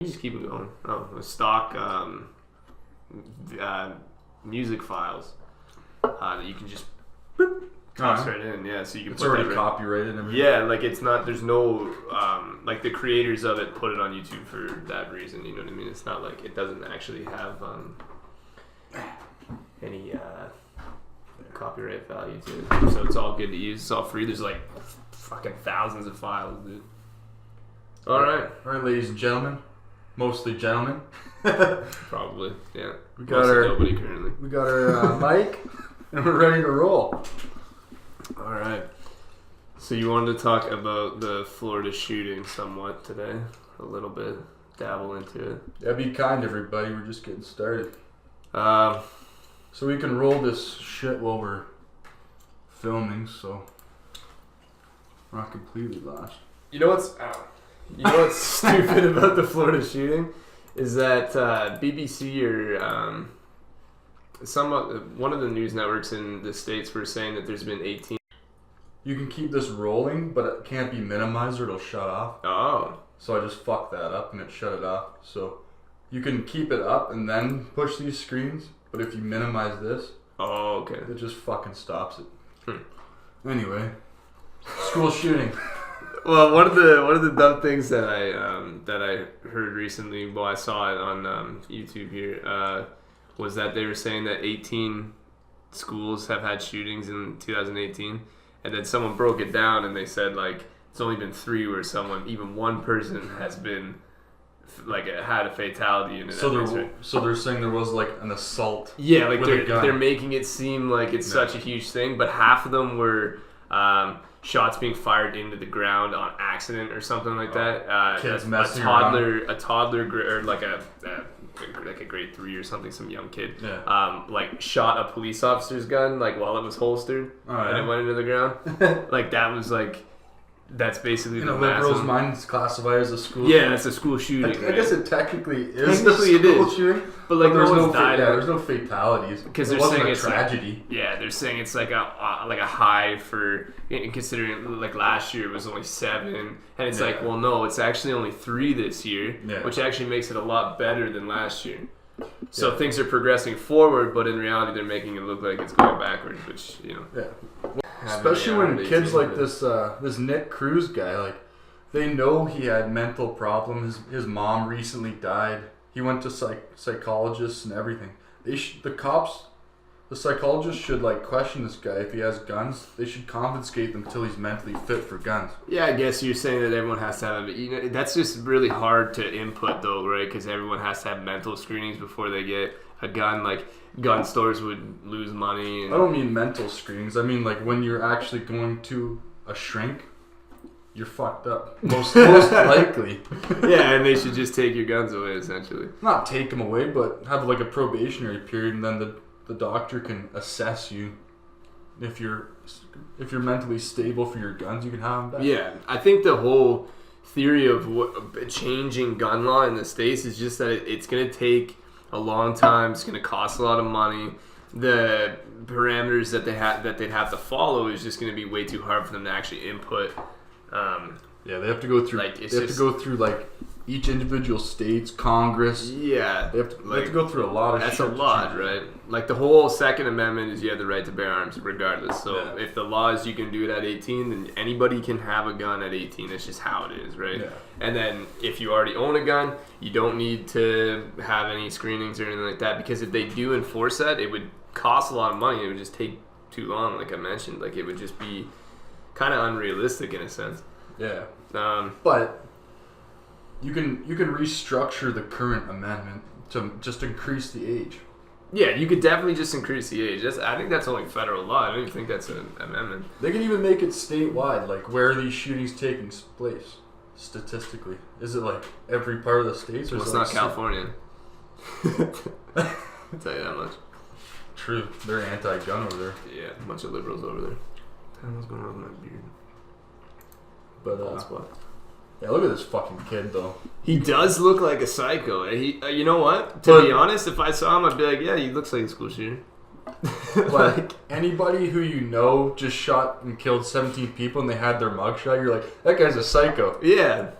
Just keep it going. Oh, the stock music files that you can just toss right in. Yeah, so you can. It's put already that copyrighted and everything. Yeah, like it's not. There's no like the creators of it put it on YouTube for that reason. You know what I mean? It's not like it doesn't actually have any copyright value to it. So it's all good to use. It's all free. There's like fucking thousands of files, dude. All right, ladies and gentlemen. Mostly gentlemen. Probably, yeah. We got our nobody currently. We got our mic, and we're ready to roll. All right. So you wanted to talk about the Florida shooting somewhat today, a little bit, dabble into it. Yeah, be kind, everybody. We're just getting started. So we can roll this shit while we're filming, so we're not completely lost. You know what's stupid about the Florida shooting is that BBC or one of the news networks in the States were saying that there's been 18. You can keep this rolling, but it can't be minimized or it'll shut off. Oh. So I just fucked that up and it shut it off. So you can keep it up and then push these screens, but if you minimize this, okay, it just fucking stops it. Anyway, school shooting. Well, one of the dumb things that I heard recently, I saw it on YouTube here, was that they were saying that 18 schools have had shootings in 2018, and then someone broke it down and they said like it's only been 3 where even one person has been had a fatality in it. So they're saying there was like an assault. Yeah, like they're making it seem like it's such a huge thing, but half of them were. Shots being fired into the ground on accident or something like that. Kids messing around. A toddler, or like a grade 3 or something, some young kid. Yeah. Shot a police officer's gun while it was holstered, and it went into the ground. That was that's basically in a liberal's mind, it's classified as a school. Yeah, that's a school shooting. I guess it technically is a school shooting, but there's no there's no fatalities because they're saying it's tragedy. They're saying it's like a high for considering last year it was only 7, and it's well, no, it's actually only 3 this year, which actually makes it a lot better than last year. So things are progressing forward, but in reality they're making it look like it's going backwards, which especially when kids like this Nick Cruz guy, they know he had mental problems. His mom recently died. He went to psychologists and everything. The psychologists should question this guy if he has guns. They should confiscate them until he's mentally fit for guns. Yeah, I guess you're saying that everyone has to have it. That's just really hard to input though, right? Because everyone has to have mental screenings before they get a gun. Gun stores would lose money. I don't mean mental screenings. I mean when you're actually going to a shrink, you're fucked up. Most likely. Yeah, and they should just take your guns away, essentially. Not take them away, but have a probationary period, and then the doctor can assess you. If you're mentally stable for your guns, you can have them back. Yeah, I think the whole theory of changing gun law in the States is just that it's going to take a long time. It's going to cost a lot of money. The parameters that they'd have to follow is just going to be way too hard for them to actually input. They have to go through. To go through each individual state's Congress. Yeah, they have to go through a lot of. That's a lot, right? The whole Second Amendment is you have the right to bear arms regardless. So if the law is you can do it at 18, then anybody can have a gun at 18. That's just how it is, right? Yeah. And then if you already own a gun, you don't need to have any screenings or anything like that, because if they do enforce that, it would cost a lot of money. It would just take too long, like I mentioned. It would just be kind of unrealistic in a sense. Yeah. But you can restructure the current amendment to just increase the age. Yeah, you could definitely just increase the age. I think that's only federal law. I don't even think that's an amendment. They can even make it statewide, where are these shootings taking place statistically? Is it every part of the states? Or it's not California. I'll tell you that much. True. They're anti-gun over there. Yeah, a bunch of liberals over there. What's going on with my beard? But yeah, look at this fucking kid though. He does look like a psycho. You know what? To be honest, if I saw him, I'd be like, yeah, he looks like a school shooter. But anybody who you know just shot and killed 17 people and they had their mugshot, you're like, that guy's a psycho. Yeah.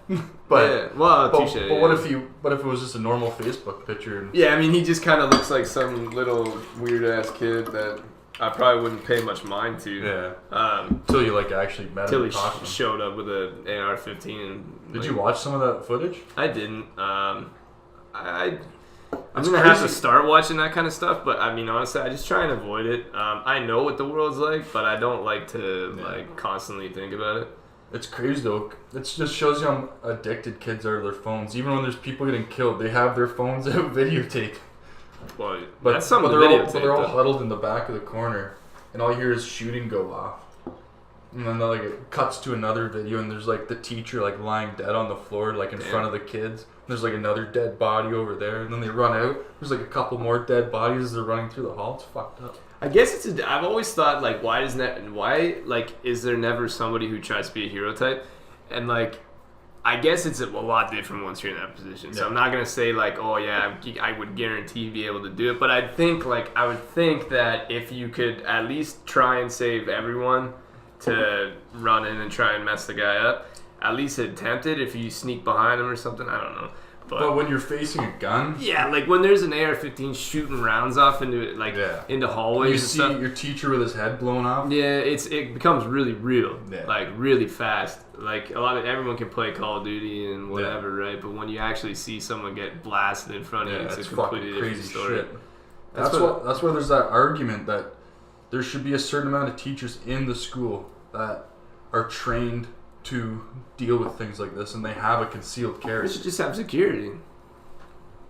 But touche. But what if it was just a normal Facebook picture? Yeah, I mean, he just kind of looks like some little weird ass kid that I probably wouldn't pay much mind to. Yeah. Until you actually met him. Until he showed up with an AR-15. Did you watch some of that footage? I didn't. I'm gonna have to start watching that kind of stuff, but I mean, honestly, I just try and avoid it. I know what the world's like, but I don't like to constantly think about it. It's crazy though. It just shows you how addicted kids are to their phones. Even when there's people getting killed, they have their phones out videotape. Well, but that's something they're all huddled in the back of the corner, and all you hear is shooting go off. And then it cuts to another video, and there's the teacher lying dead on the floor in front of the kids. There's another dead body over there, and then they run out. There's a couple more dead bodies as they're running through the hall. It's fucked up. I guess I've always thought why is there never somebody who tries to be a hero type, and I guess it's a lot different once you're in that position. So I'm not gonna say I would guarantee be able to do it, but I would think that if you could at least try and save everyone to run in and try and mess the guy up, at least attempt it. If you sneak behind him or something, I don't know. But when you're facing a gun, when there's an AR-15 shooting rounds off into into hallways, you see and stuff, your teacher with his head blown off. Yeah, it becomes really real, really fast. Everyone can play Call of Duty and whatever, right? But when you actually see someone get blasted in front of you, it's a completely different story. Shit. That's why there's that argument that there should be a certain amount of teachers in the school that are trained to deal with things like this, and they have a concealed carry. They should just have security.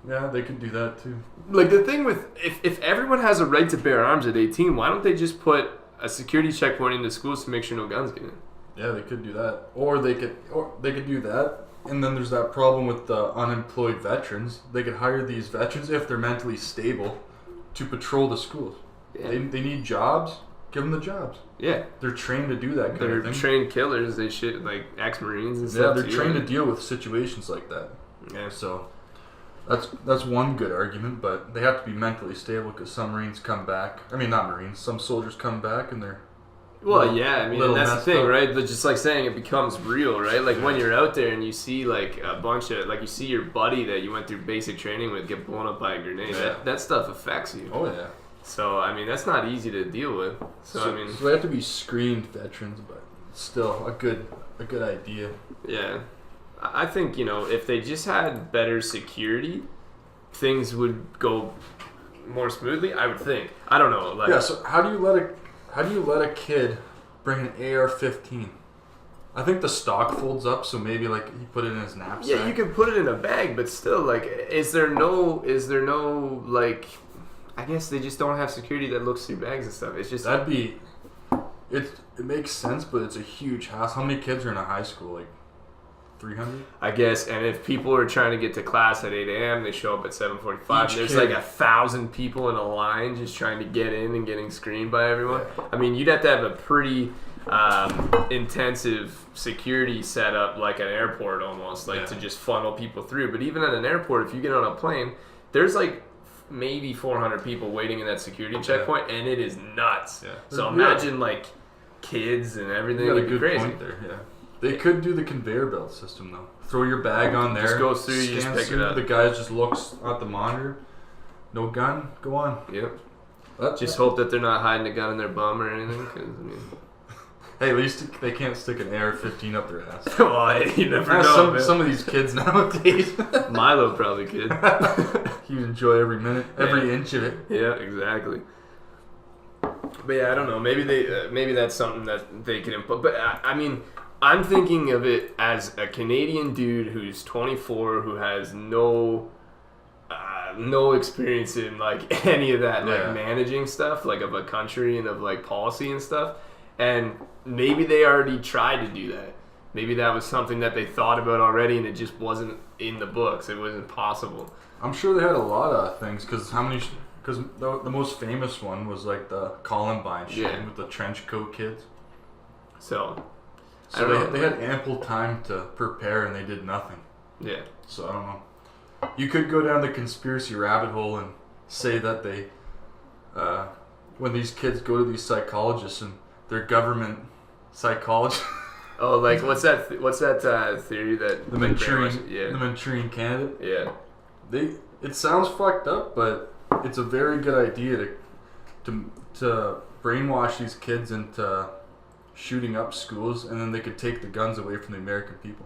Yeah, they could do that too. The thing with if everyone has a right to bear arms at 18, why don't they just put a security checkpoint into schools to make sure no guns get in? Yeah, they could do that, or they could do that. And then there's that problem with the unemployed veterans. They could hire these veterans if they're mentally stable to patrol the schools. Yeah. They need jobs. Give them the jobs. Yeah. They're trained to do that kind of thing. They're trained killers. They shoot ex-Marines and stuff. Yeah, they're trained to deal with situations like that. Yeah. So that's one good argument, but they have to be mentally stable because some Marines come back. I mean, not Marines. Some soldiers come back and they're... Well, that's the thing, right? But just saying, it becomes real, right? When you're out there and you see a bunch of you see your buddy that you went through basic training with get blown up by a grenade. Yeah. That stuff affects you. Oh yeah. So that's not easy to deal with. So they have to be screened veterans, but still a good idea. Yeah, I think if they just had better security, things would go more smoothly. I would think. I don't know. So how do you let a kid bring an AR-15? I think the stock folds up, so maybe he put it in his knapsack. Yeah, you can put it in a bag, but still, is there no I guess they just don't have security that looks through bags and stuff. It's just it makes sense, but it's a huge hassle. How many kids are in a high school? 300? I guess. And if people are trying to get to class at 8 a.m., they show up at 7:45. There's 1,000 people in a line just trying to get in and getting screened by everyone. Yeah. I mean, you'd have to have a pretty intensive security setup, like an airport almost, to just funnel people through. But even at an airport, if you get on a plane, there's maybe 400 people waiting in that security checkpoint, and it is nuts. Yeah. So imagine kids and everything. You got a good crazy point there. Yeah. They could do the conveyor belt system though. Throw your bag on there. Just goes through. You just pick it up. The guy just looks at the monitor. No gun. Go on. Yep. Just hope that they're not hiding a gun in their bum or anything. Hey, at least they can't stick an AR-15 up their ass. Well, you never know. Some of these kids nowadays. Milo probably could. You enjoy every minute, every inch of it. Yeah, exactly. But yeah, I don't know. Maybe that's something that they can input. But I'm thinking of it as a Canadian dude who's 24, who has no experience in any of that managing stuff of a country and of policy and stuff. And maybe they already tried to do that. Maybe that was something that they thought about already, and it just wasn't in the books. It wasn't possible. I'm sure they had a lot of things, because the most famous one was the Columbine shooting with the trench coat kids. So they had ample time to prepare, and they did nothing. Yeah. So I don't know. You could go down the conspiracy rabbit hole and say that they when these kids go to these psychologists and they're government psychologists. Oh, like what's that theory that the Manchurian candidate? Yeah. It sounds fucked up, but it's a very good idea to brainwash these kids into shooting up schools, and then they could take the guns away from the American people.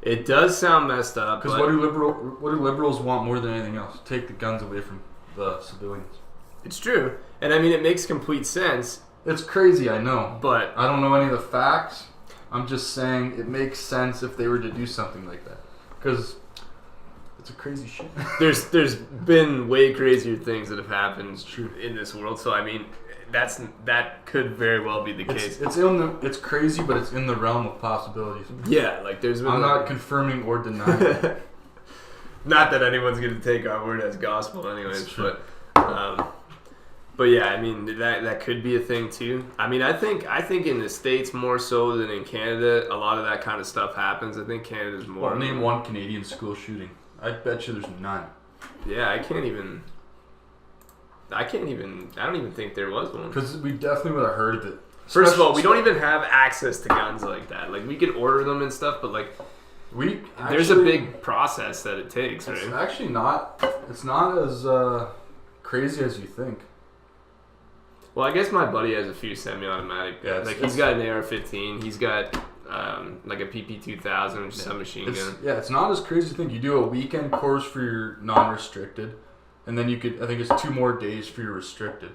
It does sound messed up. Because what do liberals want more than anything else? Take the guns away from the civilians. It's true, and I mean it makes complete sense. It's crazy, I know, but I don't know any of the facts. I'm just saying it makes sense if they were to do something like that, because it's a crazy shit. There's been way crazier things that have happened in this world, so I mean that could very well be the case. It's crazy, but it's in the realm of possibilities. Yeah, like there's been. I'm not confirming or denying. Not that anyone's going to take our word as gospel, anyways. But yeah, I mean that could be a thing too. I mean, I think in the States more so than in Canada, a lot of that kind of stuff happens. I think Canada's more. Well, name one Canadian school shooting. I bet you there's none. Yeah, I don't even think there was one. Because we definitely would have heard of it. First of all, we don't even have access to guns like that. Like, we could order them and stuff, but like, there's a big process that it takes, right? It's actually not. It's not as crazy as you think. Well, I guess my buddy has a few semi-automatic. Yeah, like he's got an AR-15. He's got like a PP-2000, which is a machine gun. Yeah, it's not as crazy as you think. You do a weekend course for your non-restricted, and then you could. I think it's 2 more days for your restricted.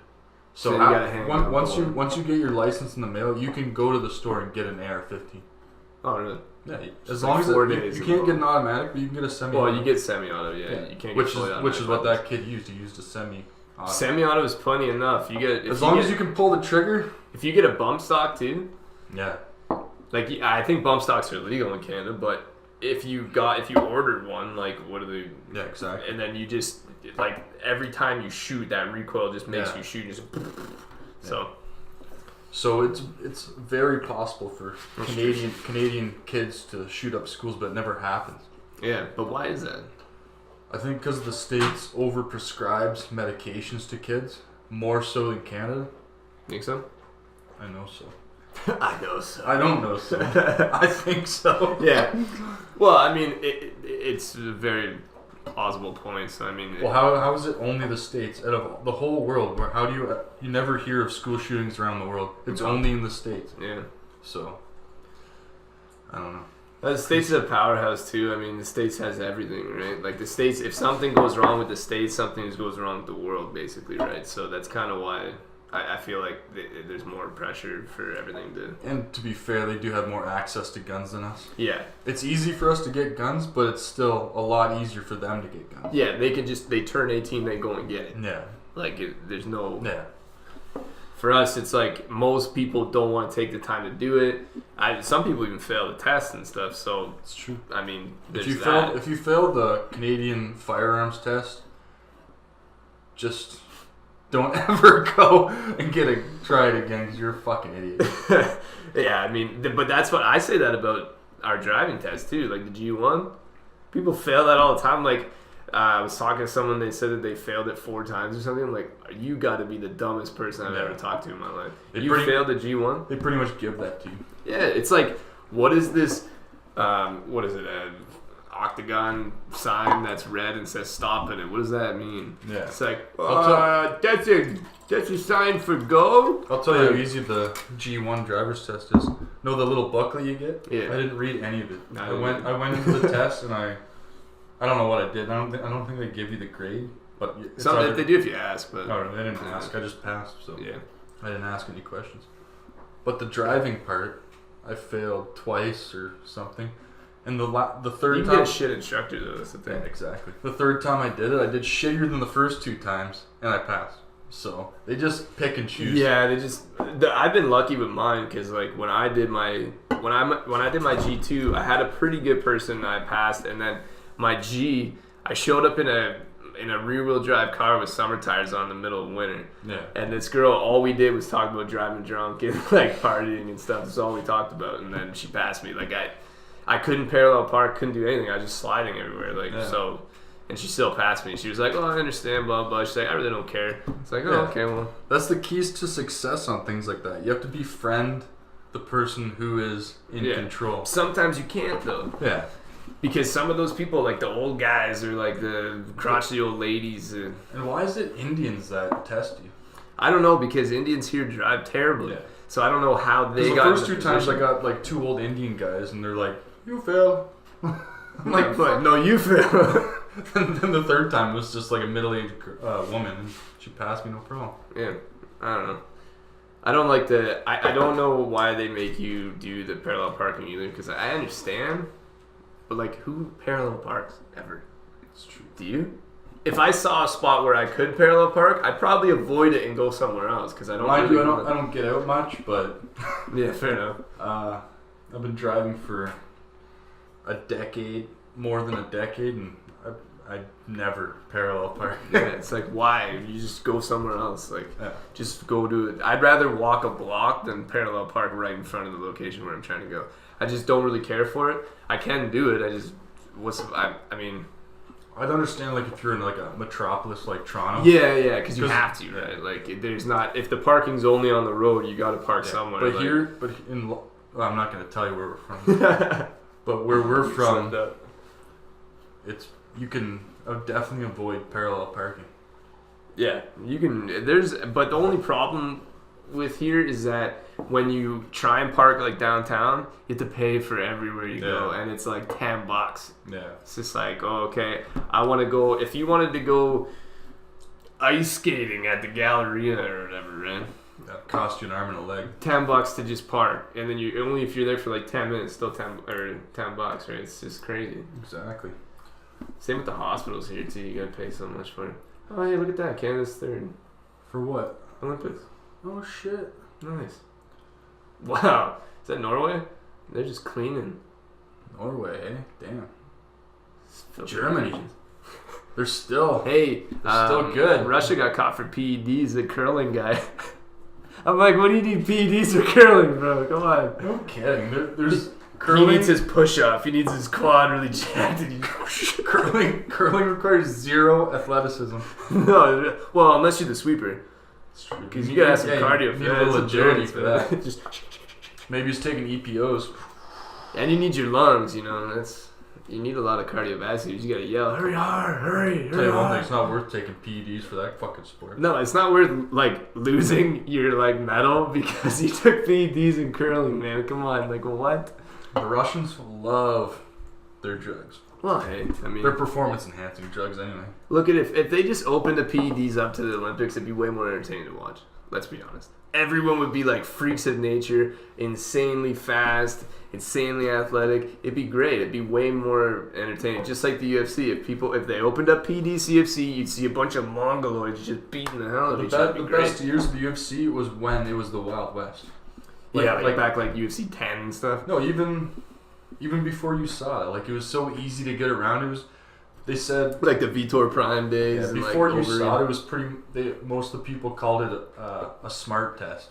So you gotta hang on once you get your license in the mail, you can go to the store and get an AR-15. Oh, really? Yeah, as long as 4 days. You can't get an automatic, but you can get a semi-auto. Well, you get semi-auto, yeah. You can't get fully automatic. Which is what that kid used. He used a semi-auto. Semi-auto is plenty enough. You get as long as you can pull the trigger. If you get a bump stock too. Yeah. Like, I think bump stocks are legal in Canada, but if you ordered one, like, what are they? Yeah, exactly. And then you just, like, every time you shoot, that recoil just makes you shoot. Just, So it's very possible for Canadian kids to shoot up schools, but it never happens. Yeah, but why is that? I think because the States overprescribes medications to kids more so than Canada. Think so? I know so. I know so. I don't know so. I think so. Yeah. Well, I mean, it's a very plausible point. So I mean, well, how is it only the States out of the whole world? How do you never hear of school shootings around the world? It's only in the States. Yeah. So I don't know. The States is a powerhouse too. I mean, the States has everything, right? Like the States, if something goes wrong with the States, something goes wrong with the world, basically, right? So that's kind of why I feel like there's more pressure for everything to. And to be fair, they do have more access to guns than us. Yeah. It's easy for us to get guns, but it's still a lot easier for them to get guns. Yeah, they turn 18, they go and get it. Yeah. Like there's no. Yeah. For us, it's like most people don't want to take the time to do it. Some people even fail the test and stuff. So it's true. I mean, if you failed the Canadian firearms test, just don't ever go and try it again because you're a fucking idiot. Yeah, I mean, but that's what I say that about our driving test too. Like the G1, people fail that all the time. Like I was talking to someone, they said that they failed it 4 times or something. I'm like, you got to be the dumbest person I've ever talked to in my life. You failed the G1? They pretty much give that to you. Yeah, it's like, what is this? What is it? An octagon sign that's red and says stop in it. What does that mean? Yeah, it's like that's a sign for go. I'll tell you how easy the G1 driver's test is. Know the little booklet you get? Yeah. I didn't read any of it. I went into the test and I don't know what I did. I don't think they give you the grade, but something they do if you ask. But no, they didn't ask. I just passed. So yeah, I didn't ask any questions. But the driving part, I failed twice or something. And the third you time, get a shit instructor though. That's the thing. Yeah, exactly. The third time I did it, I did shittier than the first 2 times, and I passed. So they just pick and choose. Yeah, I've been lucky with mine because like when I did my G2, I had a pretty good person and I passed, and then my G, I showed up in a rear-wheel drive car with summer tires on in the middle of winter. Yeah. And this girl, all we did was talk about driving drunk and like partying and stuff. That's all we talked about. And then she passed me. Like I couldn't parallel park, couldn't do anything. I was just sliding everywhere. Like so, And she still passed me. She was like, "Oh, I understand, blah, blah." She's like, "I really don't care." It's like, "Oh, okay, well." That's the keys to success on things like that. You have to befriend the person who is in control. Sometimes you can't, though. Yeah. Because some of those people, like the old guys or like the crotchety old ladies. And why is it Indians that test you? I don't know, because Indians here drive terribly. Yeah. So I don't know how they got. The first 2 times I got like 2 old Indian guys, and they're like, "You fail." I'm like, "But no, you fail." And then the 3rd time was just like a middle-aged woman. She passed me, no problem. Yeah, I don't know. I don't like the. I don't know why they make you do the parallel parking either, because I understand, but like, who parallel parks ever? It's true. Do you? If I saw a spot where I could parallel park, I'd probably avoid it and go somewhere else, because I don't. I don't get out much, but yeah, fair enough. I've been driving for a decade, more than a decade, and I never parallel park. Yeah, it's like, why? You just go somewhere else. Like, just go do it. I'd rather walk a block than parallel park right in front of the location where I'm trying to go. I just don't really care for it. I can do it. I mean, I'd understand, like, if you're in, like, a metropolis like Toronto. Yeah, because you have to, right? Like, there's not... If the parking's only on the road, you got to park somewhere. But I'm not going to tell you where we're from. But where we're from, you can definitely avoid parallel parking. Yeah, you can. But the only problem with here is that when you try and park like downtown, you have to pay for everywhere you go, and it's like $10. Yeah, it's just like, oh, okay, I want to go. If you wanted to go ice skating at the Galleria or whatever, right? That cost you an arm and a leg. $10 to just park, and then you only if you're there for like 10 minutes, still $10, right? It's just crazy. Exactly. Same with the hospitals here too. You gotta pay so much for it. Oh, hey, look at that! Canada's 3rd. For what? Olympics. Oh shit! Nice. Wow. Is that Norway? They're just cleaning. Norway, eh? Damn. Germany. They're still. Hey, still good. Russia got caught for PEDs. The curling guy. I'm like, what do you need PEDs for curling, bro? Come on. No kidding. There's. Curling, he needs his push-up. He needs his quad really jacked. Curling requires 0 athleticism. No, well, unless you're the sweeper. Because you gotta have some cardio for that. You need a little agility for that. Just maybe he's taking EPOs. And you need your lungs, you know. You need a lot of cardiovascular. You gotta yell, hurry hard, hurry. Tell you one thing, it's not worth taking PEDs for that fucking sport. No, it's not worth like losing your like medal because you took PEDs in curling, man. Come on, like what? The Russians love their drugs. Well, hey, I mean... They're performance-enhancing drugs anyway. Look at if they just opened the PEDs up to the Olympics, it'd be way more entertaining to watch. Let's be honest. Everyone would be like freaks of nature, insanely fast, insanely athletic. It'd be great. It'd be way more entertaining. Just like the UFC. If they opened up PEDs, you'd see a bunch of Mongoloids just beating the hell out of each other. The best years of the UFC was when it was the Wild West. Like back like UFC 10 and stuff. No, even before you saw it, like it was so easy to get around. They said like the Vitor Prime days. Yeah, and before you saw it was pretty. Most of the people called it a smart test.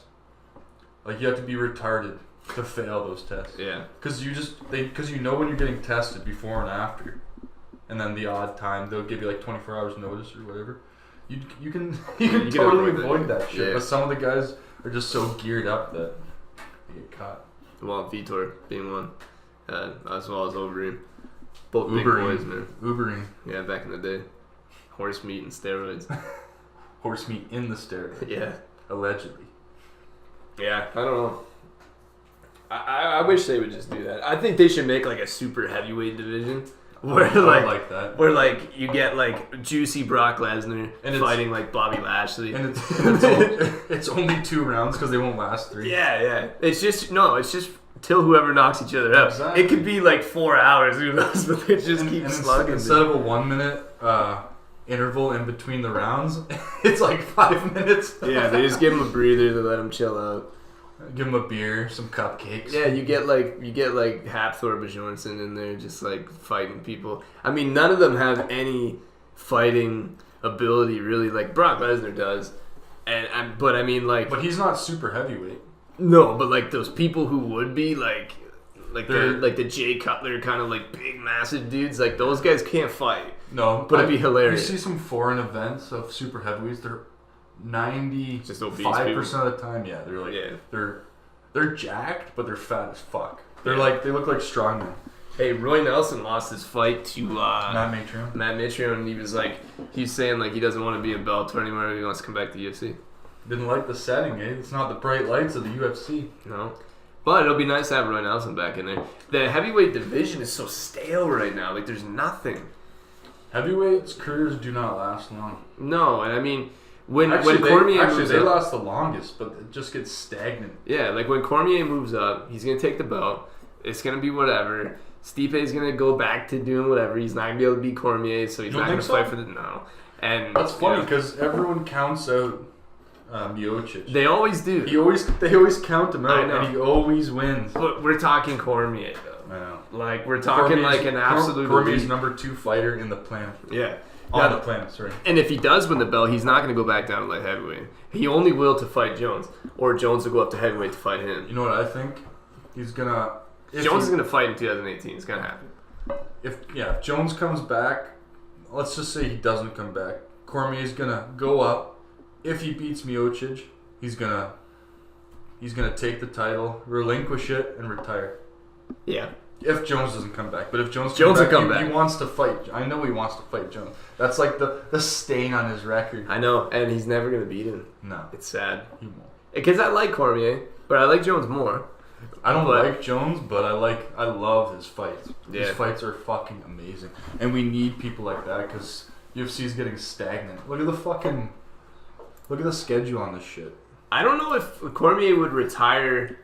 Like you have to be retarded to fail those tests. Yeah. Because you know when you're getting tested before and after, and then the odd time they'll give you like 24 hours notice or whatever. You can totally avoid that shit. Yeah. But some of the guys are just so geared up that they get caught. Well, Vitor being one, as well as Overeem. Both big boys, man. Ubering. Yeah, back in the day. Horse meat and steroids. Horse meat in the steroids. Yeah. Allegedly. Yeah, I don't know. I wish they would just do that. I think they should make like a super heavyweight division. Where like that. Where like you get like juicy Brock Lesnar fighting like Bobby Lashley. And it's only 2 rounds because they won't last 3. Yeah. It's just till whoever knocks each other out. Exactly. It could be like 4 hours, who knows, but they just keep slugging. Instead of a 1 minute interval in between the rounds, it's like 5 minutes. Yeah, they just give them a breather to let them chill out. Give them a beer, some cupcakes. Yeah, you get like Hafthor Bjornsson in there just like fighting people. I mean, none of them have any fighting ability really, like Brock Lesnar does. But he's not super heavyweight. No, but like those people who would be like the Jay Cutler kind of like big massive dudes. Like those guys can't fight. No, but it'd be hilarious. You see some foreign events of super heavyweights. They're 95% of the time. Yeah, they're like they're jacked, but they're fat as fuck. They're like they look like strongmen. Hey, Roy Nelson lost his fight to Matt Mitrione, and he was saying like he doesn't want to be a Bellator anymore. He wants to come back to UFC. Didn't like the setting, eh? It's not the bright lights of the UFC. No. But it'll be nice to have Roy Nelson back in there. The heavyweight division is so stale right now. Like, there's nothing. Heavyweights' careers do not last long. No, and I mean, when Cormier moves they up, last the longest, but it just gets stagnant. Yeah, like when Cormier moves up, he's going to take the belt. It's going to be whatever. Stipe's going to go back to doing whatever. He's not going to be able to beat Cormier, so he's not going to fight for the... No. And that's funny, because everyone counts out Miocic. They always do. They always count him out, and he always wins. But we're talking Cormier, though. I know. Like, we're talking like an absolute... Cormier's number 2 fighter in the planet. Yeah. On the planet, sorry. And if he does win the belt, he's not going to go back down to light heavyweight. He only will to fight Jones. Or Jones will go up to heavyweight to fight him. You know what I think? He's going to... Jones is going to fight in 2018. It's going to happen. If Jones comes back, let's just say he doesn't come back. Cormier's going to go up. If he beats Miocic, he's gonna take the title, relinquish it, and retire. Yeah. If Jones doesn't come back, but if Jones will come back, he wants to fight. I know he wants to fight Jones. That's like the stain on his record. I know, and he's never gonna beat him. No, it's sad. He won't. Because I like Cormier, but I like Jones more. I don't like Jones, but I love his fights. Yeah. His fights are fucking amazing, and we need people like that because UFC is getting stagnant. Look at the schedule on this shit. I don't know if Cormier would retire.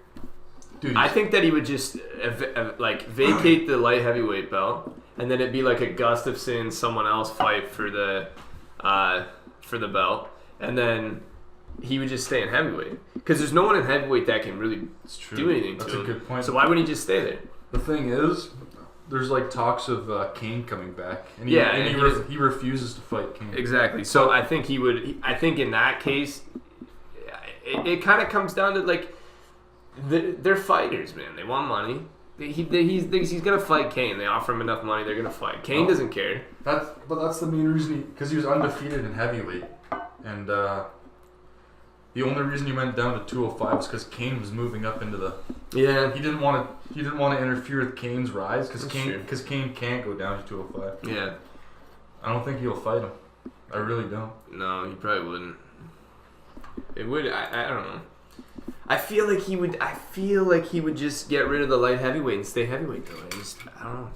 Dude, I think that he would just vacate the light heavyweight belt, and then it'd be like a Gustafsson, someone else fight for the belt, and then he would just stay in heavyweight because there's no one in heavyweight that can really do anything. That's a good point. So why wouldn't he just stay there? The thing is, there's like talks of Kane coming back, and he refuses to fight Kane. Exactly. So I think he would. I think in that case, it kind of comes down to like they're fighters, man. They want money. He's gonna fight Kane. They offer him enough money, they're gonna fight. Kane doesn't care. That's the main reason because he was undefeated in heavyweight, and the only reason he went down to 205 is because Kane was moving up into the. Yeah. He didn't want to interfere with Kane's rise because Kane can't go down to 205. Yeah. I don't think he'll fight him. I really don't. No, he probably wouldn't. It would. I don't know. I feel like he would just get rid of the light heavyweight and stay heavyweight though. I don't know.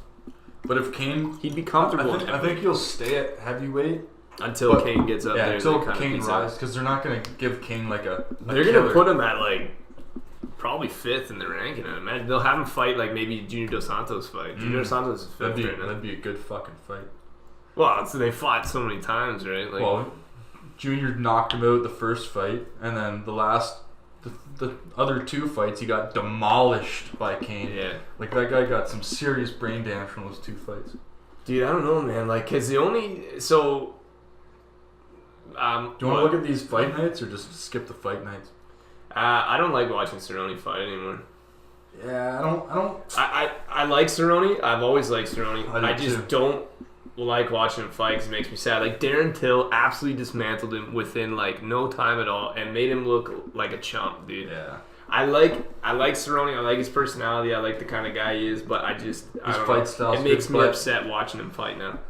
But if Kane, he'd be comfortable. I think he'll stay at heavyweight. Until Kane gets up there. Until Kane rises, because they're not going to give Kane like a They're going to put him at like probably 5th in the ranking. I imagine they'll have him fight like maybe Junior Dos Santos fight. Junior Dos Santos is 5th right now. That'd be a good fucking fight. Well, so they fought so many times, right? Like, well, Junior knocked him out the first fight, and then the other 2 fights he got demolished by Kane. Yeah. Like that guy got some serious brain damage from those 2 fights. Dude, I don't know, man. Like, cause do you want to look at these fight nights or just skip the fight nights? I don't like watching Cerrone fight anymore. Yeah, I don't. I like Cerrone. I've always liked Cerrone. I just don't like watching him fight because it makes me sad. Like Darren Till absolutely dismantled him within like no time at all and made him look like a chump, dude. Yeah. I like Cerrone. I like his personality. I like the kind of guy he is. But I don't know. It makes me upset watching him fight now.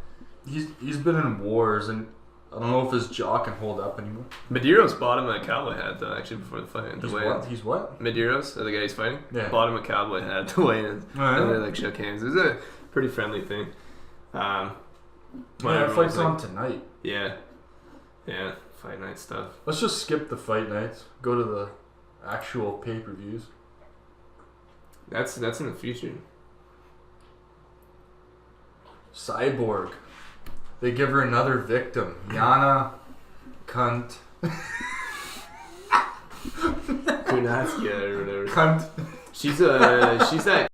He's been in wars and. I don't know if his jaw can hold up anymore. Medeiros bought him a cowboy hat though, actually before the fight. He's what? Medeiros, the guy he's fighting. Yeah. Bought him a cowboy hat at the weigh-ins, and they like shook hands. It was a pretty friendly thing. Fight's on tonight. Yeah, fight night stuff. Let's just skip the fight nights. Go to the actual pay-per-views. That's in the future. Cyborg. They give her another victim. Yana Cunt. Kunatsuka or whatever. Cunt. She's that